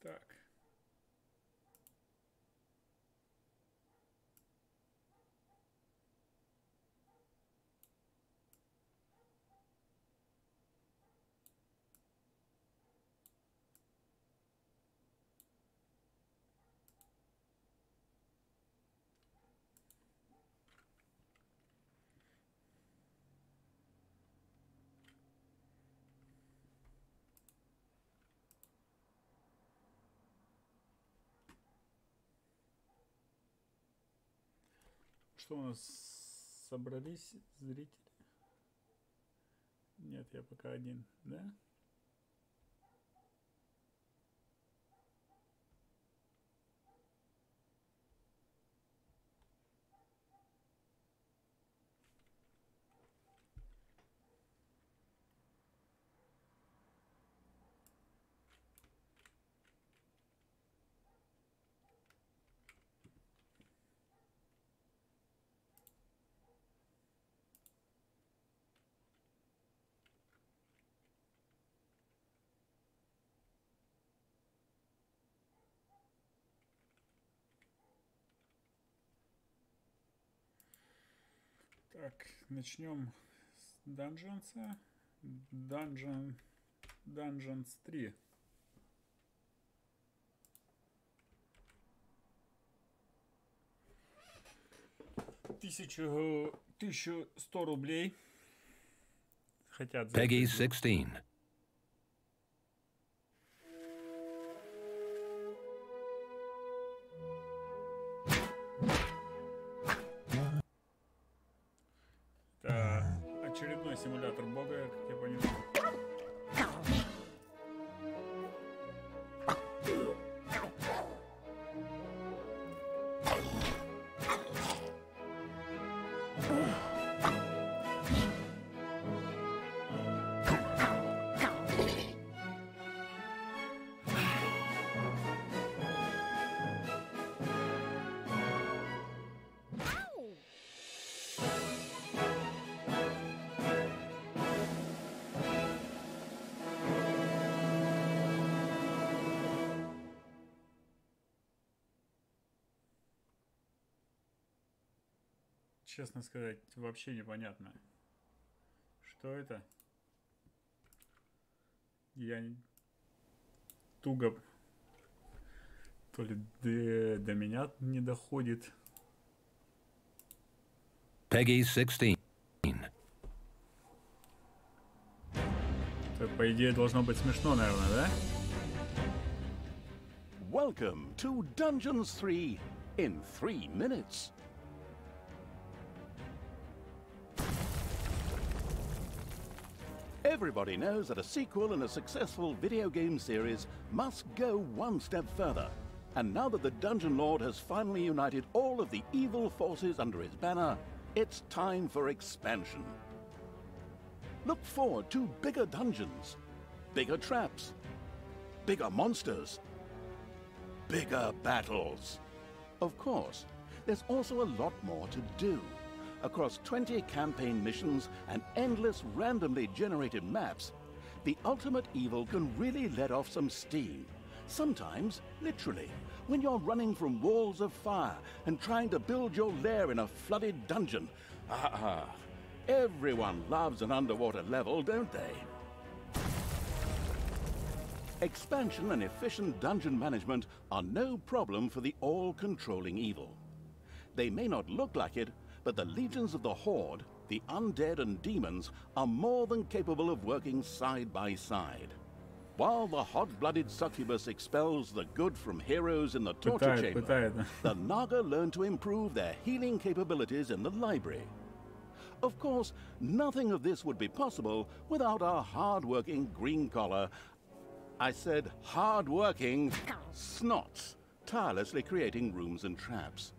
Так. Что у нас собрались зрители? Нет, я пока один, да? Так, начнем с данженса. Dungeons 3. Тысячу 100 рублей. Хотят за Peggy 16. Это очередной симулятор бога, как я понимаю. Честно сказать, вообще непонятно. Что это? Я туго... То ли до меня не доходит. Peggy 16. Это, по идее, должно быть смешно, наверное, да? Welcome to Dungeons 3 in 3 minutes. Everybody knows that a sequel in a successful video game series must go one step further. And now that the Dungeon Lord has finally united all of the evil forces under his banner, it's time for expansion. Look forward to bigger dungeons, bigger traps, bigger monsters, bigger battles. Of course, there's also a lot more to do. Across 20 campaign missions and endless randomly generated maps, the ultimate evil can really let off some steam. Sometimes, literally, when you're running from walls of fire and trying to build your lair in a flooded dungeon. Everyone loves an underwater level, don't they? Expansion and efficient dungeon management are no problem for the all-controlling evil. They may not look like it, but the legions of the Horde, the undead and demons, are more than capable of working side by side. While the hot-blooded succubus expels the good from heroes in the torture chamber, the Naga learn to improve their healing capabilities in the library. Of course, nothing of this would be possible without our hard-working green-collar, I said hard-working, snots, tirelessly creating rooms and traps.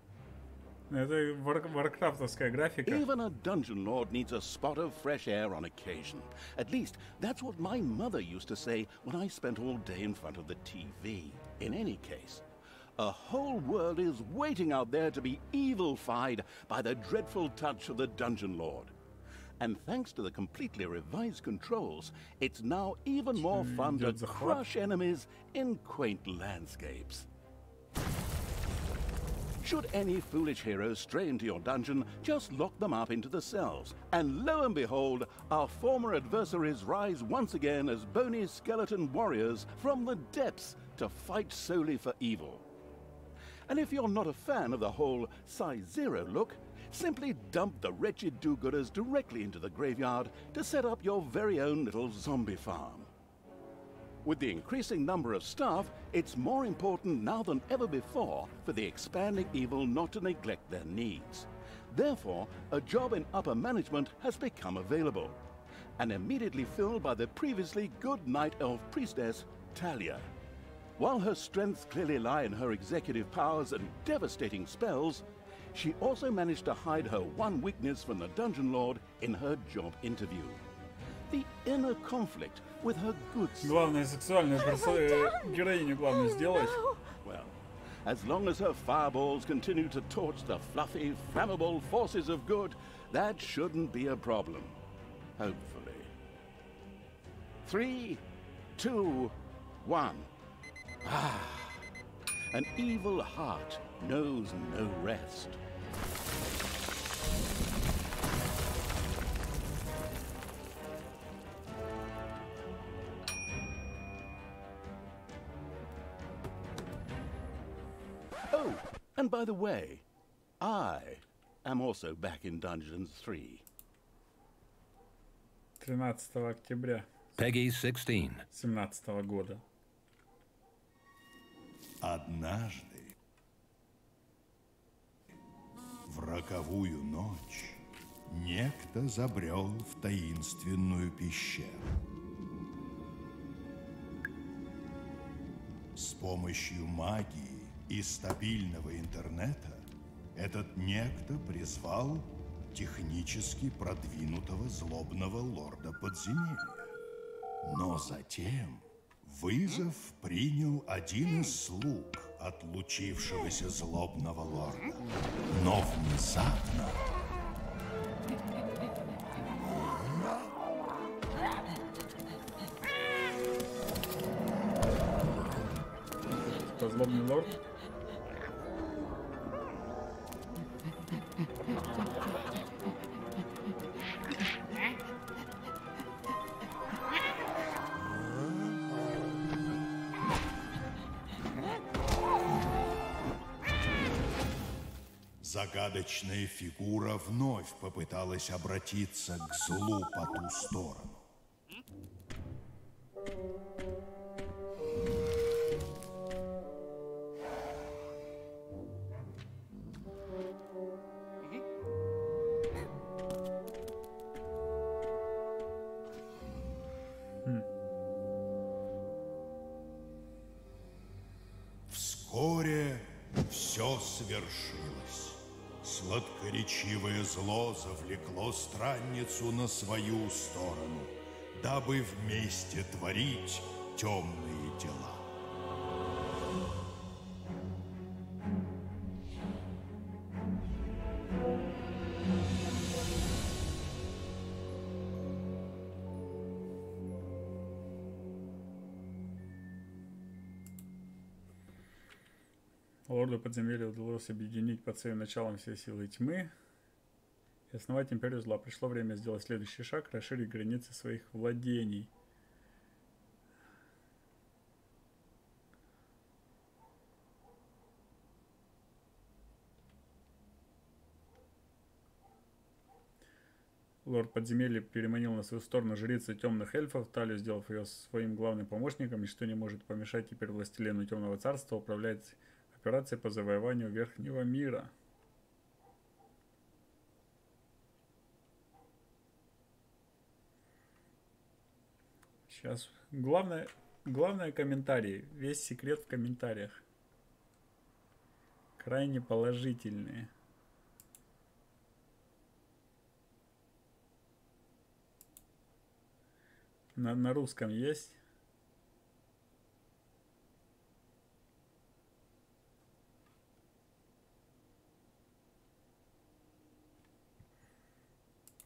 Это варкрафтовская графика. Even a dungeon lord needs a spot of fresh air on occasion. At least, that's what my mother used to say when I spent all day in front of the TV. In any case, a whole world is waiting out there to be evil-fied by the dreadful touch of the dungeon lord. And thanks to the completely revised controls, it's now even more fun to crush enemies in quaint landscapes. Should any foolish heroes stray into your dungeon, just lock them up into the cells. And lo and behold, our former adversaries rise once again as bony skeleton warriors from the depths to fight solely for evil. And if you're not a fan of the whole size zero look, simply dump the wretched do-gooders directly into the graveyard to set up your very own little zombie farm. With the increasing number of staff, it's more important now than ever before for the expanding evil not to neglect their needs. Therefore, a job in upper management has become available, and immediately filled by the previously good Night Elf priestess, Talia. While her strengths clearly lie in her executive powers and devastating spells, she also managed to hide her one weakness from the Dungeon Lord in her job interview. The inner conflict with her good side. Главное сексуальную героиню главное сделать. Well, as long as her fireballs continue to torch the fluffy, flammable forces of good, that shouldn't be a problem. Hopefully. 3, 2, 1. Ah, an evil heart knows no rest. Oh, and by the way, I am also back in Dungeons 3. 13 октября Peggy 16. 17 года. Однажды, в роковую ночь, некто забрел в таинственную пещеру. С помощью магии и стабильного интернета этот некто призвал технически продвинутого злобного лорда подземелья. Но затем вызов принял один из слуг отлучившегося злобного лорда. Но внезапно... Кто злобный лорд? Загадочная фигура вновь попыталась обратиться к злу по ту сторону. Вскоре все свершилось. Сладкоречивое зло завлекло странницу на свою сторону, дабы вместе творить темные дела. Лорду подземелья удалось объединить под своим началом все силы тьмы и основать империю зла. Пришло время сделать следующий шаг, расширить границы своих владений. лорд подземелья переманил на свою сторону жрицы темных эльфов, Талию, сделав ее своим главным помощником, ничто не может помешать теперь властелину темного царства управлять операцией по завоеванию верхнего мира. Сейчас. Главное комментарии. Весь секрет в комментариях. Крайне положительные. На русском есть?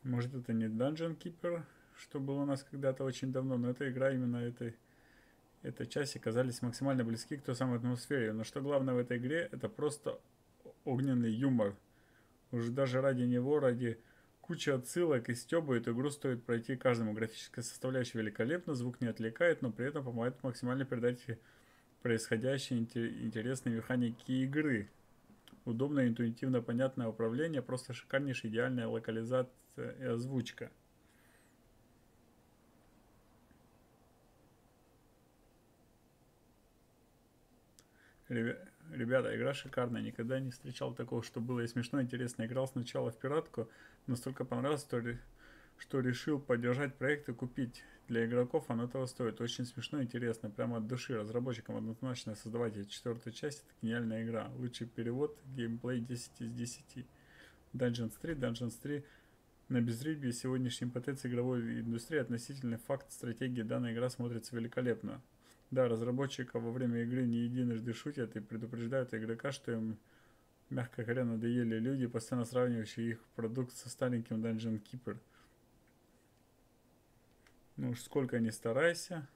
Может, это не Dungeon Keeper, что было у нас когда-то очень давно, но эта игра именно этой части казались максимально близки к той самой атмосфере. Но что главное в этой игре, это просто огненный юмор. Уже даже ради него, ради кучи отсылок и стёба эту игру стоит пройти каждому. Графическая составляющая великолепна, звук не отвлекает, но при этом помогает максимально передать происходящие интересные механики игры. Удобное, интуитивно понятное управление, просто шикарнейшая идеальная локализация и озвучка. Ребята, игра шикарная, никогда не встречал такого, что было и смешно, интересно. Играл сначала в пиратку, настолько понравилось, что решил поддержать проект и купить. Для игроков оно того стоит. Очень смешно и интересно, прямо от души. Разработчикам однозначно создавайте четвертую часть, это гениальная игра. Лучший перевод, геймплей 10 из 10. Dungeons 3 на безрыбье сегодняшней потенции игровой индустрии относительный факт стратегии данной игры смотрится великолепно. Да, разработчиков во время игры не единожды шутят и предупреждают игрока, что им, мягко говоря, надоели люди, постоянно сравнивающие их продукт со стареньким Dungeon Keeper. Ну уж сколько ни старайся.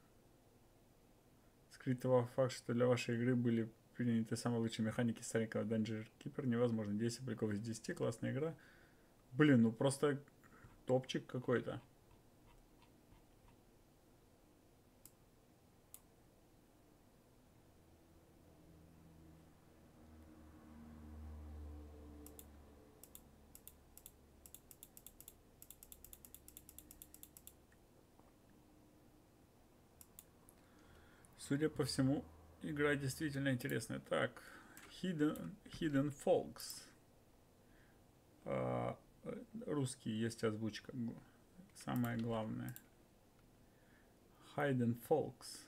Скрыть факт, что для вашей игры были приняты самые лучшие механики старенького Dungeon Keeper, невозможно. 10 аппликов из 10, классная игра. Блин, ну просто топчик какой-то. Судя по всему, игра действительно интересная. Так, Hidden Folks. Русский есть озвучка. Самое главное. Hidden Folks.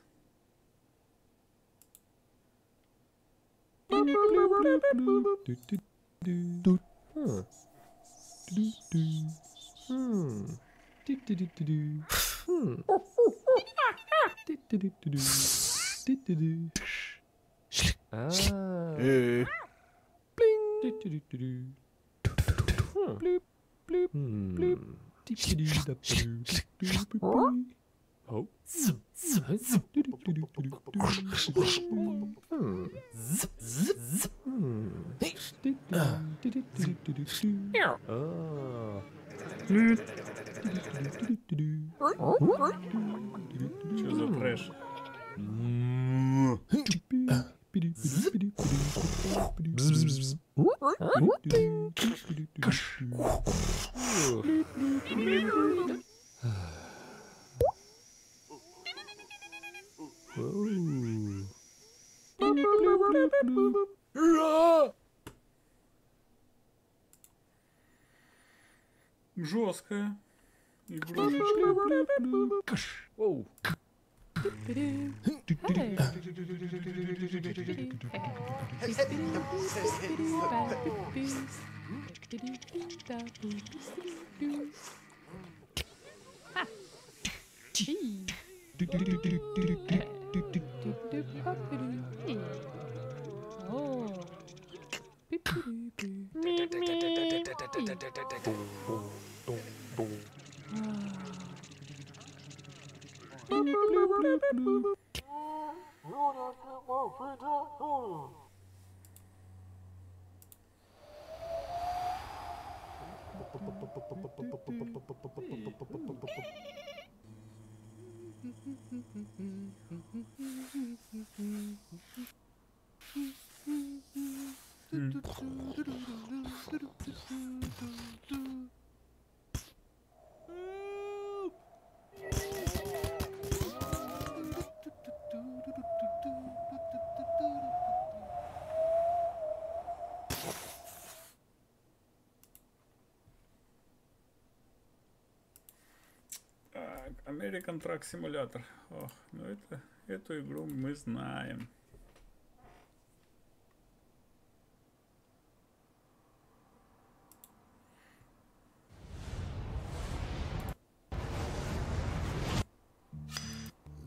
Что за трэш? Жесткая игрушечка. Оу. American Truck Simulator. Ох, ну эту игру мы знаем.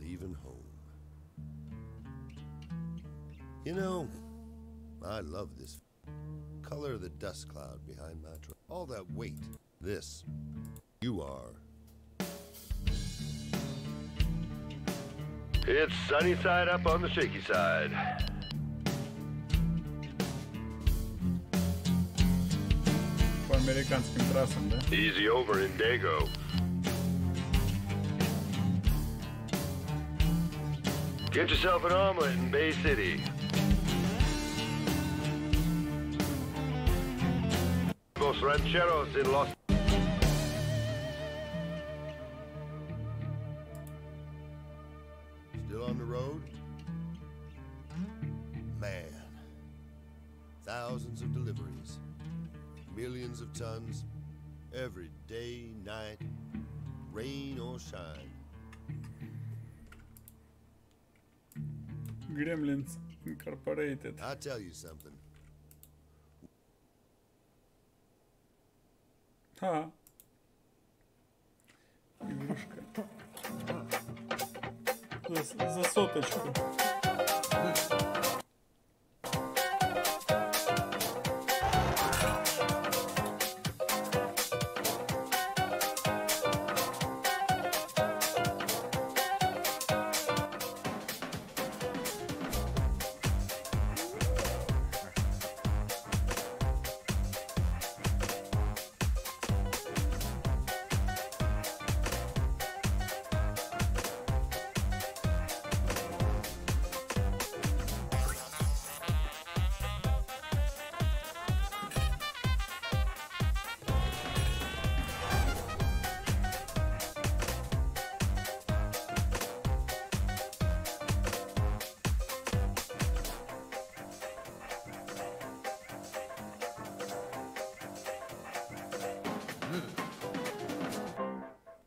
Leaving home. You know, I love this color of the dust cloud behind my truck. All that weight. This. You are. It's sunny side up on the shaky side. По американским трассам, да? Easy over in Dago. Get yourself an omelet in Bay City. Los Rancheros in Los... Still on the road? Man. Thousands of deliveries. Millions of tons. Every day, night. Rain or shine. Gremlins Incorporated. I'll tell you something. Ха. Игрушка. За соточку.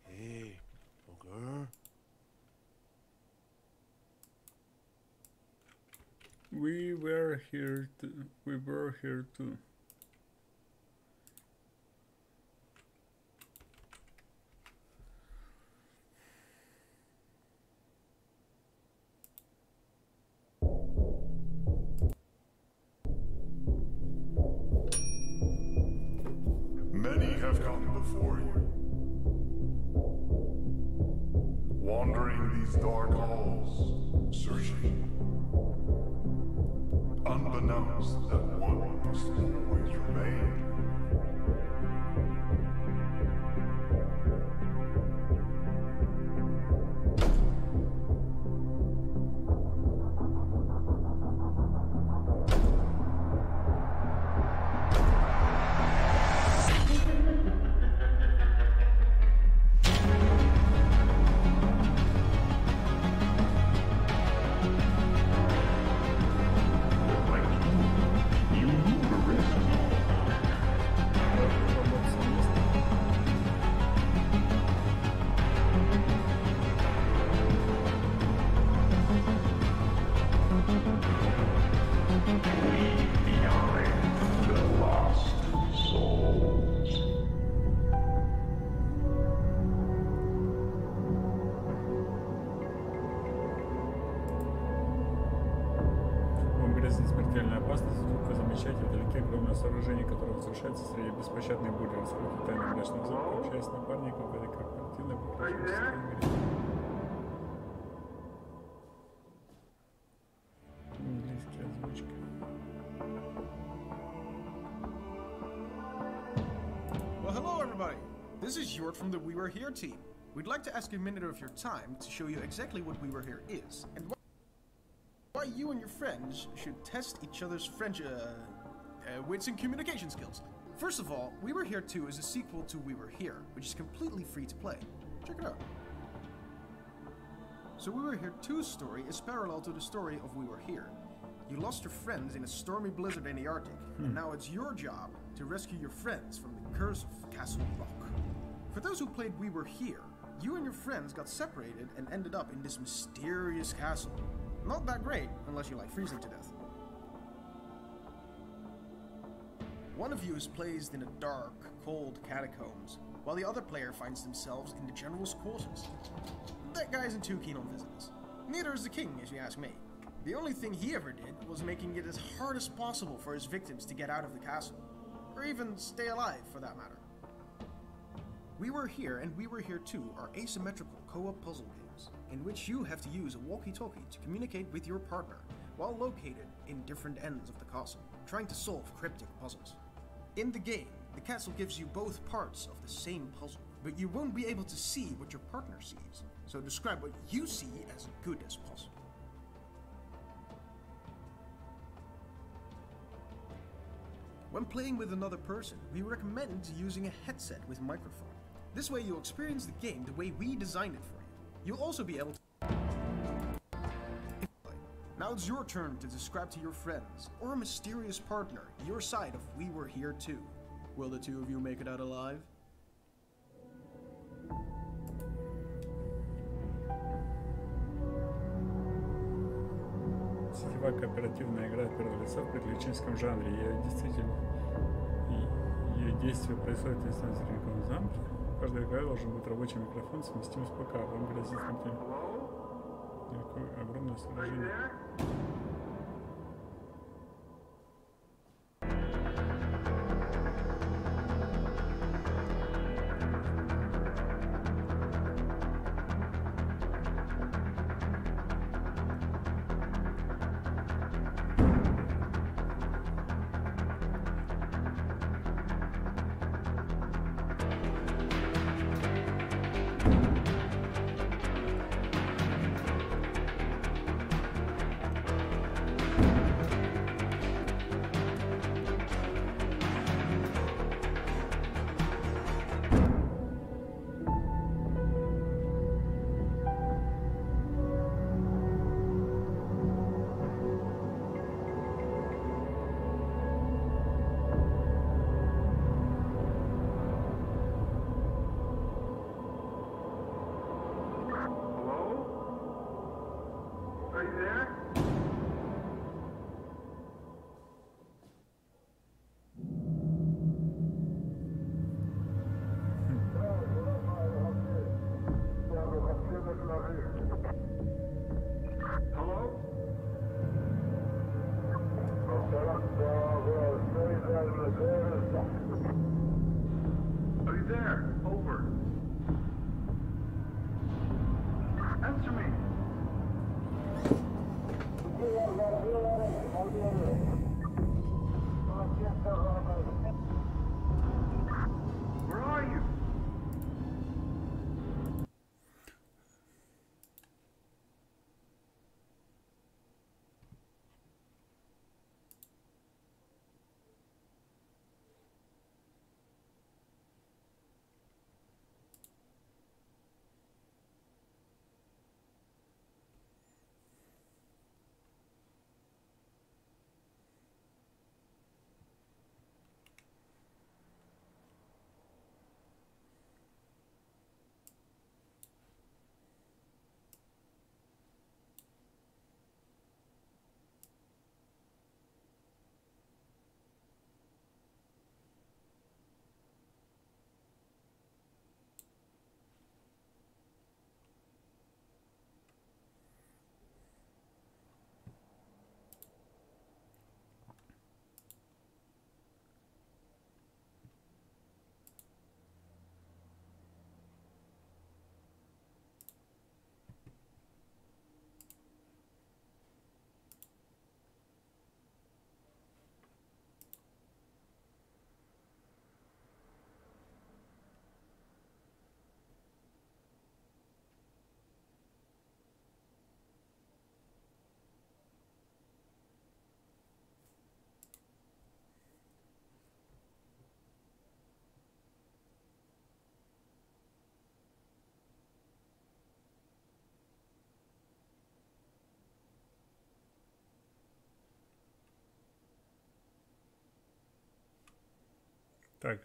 Hey, okay. We were here too. Many have come before you, wandering these dark halls, searching, unbeknownst that one must always remain. Смертельная опасность, вдруг вы замечаете вдалеке огромное сооружение, которое возвышается среди беспощадной бури, раскрытых тайны мрачных замков, часть напарников в этой корпоративной приключенческой игре. Английские озвучки. Well, hello everybody! This is Jort from the We Were Here team. We'd like to ask a minute of your time to show you exactly what We Were Here is, and why you and your friends should test each other's French wits and communication skills. First of all, We Were Here 2 is a sequel to We Were Here, which is completely free to play. Check it out. So We Were Here 2's story is parallel to the story of We Were Here. You lost your friends in a stormy blizzard in the Arctic, and now it's your job to rescue your friends from the curse of Castle Rock. For those who played We Were Here, You and your friends got separated and ended up in this mysterious castle. Not that great, unless you like freezing to death. One of you is placed in a dark, cold catacombs, while the other player finds themselves in the general's quarters. That guy isn't too keen on visitors. Neither is the king, if you ask me. The only thing he ever did was making it as hard as possible for his victims to get out of the castle. Or even stay alive, for that matter. We Were Here and We Were Here Too are asymmetrical co-op puzzle games, in which you have to use a walkie-talkie to communicate with your partner, while located in different ends of the castle, trying to solve cryptic puzzles. In the game, the castle gives you both parts of the same puzzle, but you won't be able to see what your partner sees, so describe what you see as good as possible. When playing with another person, we recommend using a headset with microphone. This way you'll experience the game the way we designed it for you. You'll also be able to... Now it's your turn to describe to your friends, or a mysterious partner, your side of We Were Here Too. Will the two of you make it out alive? Сетевая кооперативная игра от первого лица в приключенческом жанре. Ее действие происходит в инстансированном замке. Каждая игра должен быть рабочий микрофон, совместим с ПК. Вам грозит огромное сражение. Are you there? Over. Answer me. Where are you? Так.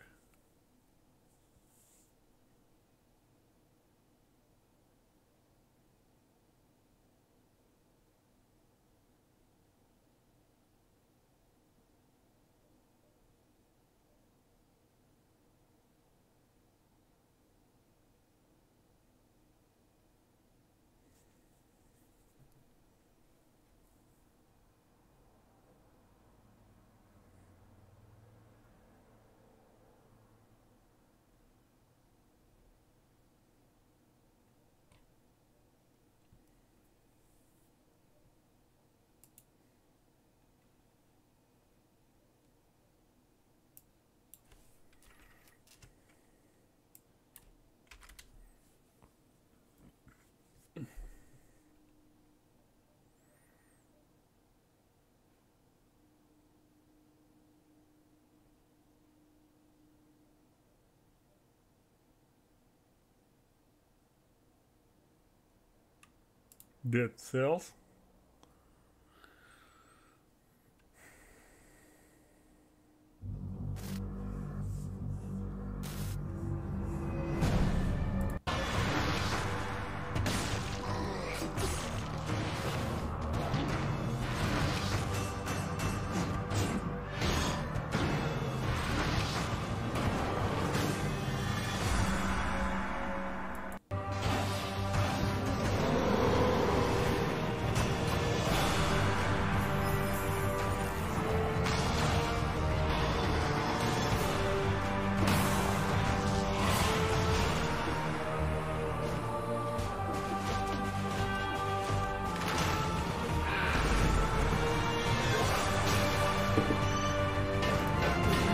Dead Cells.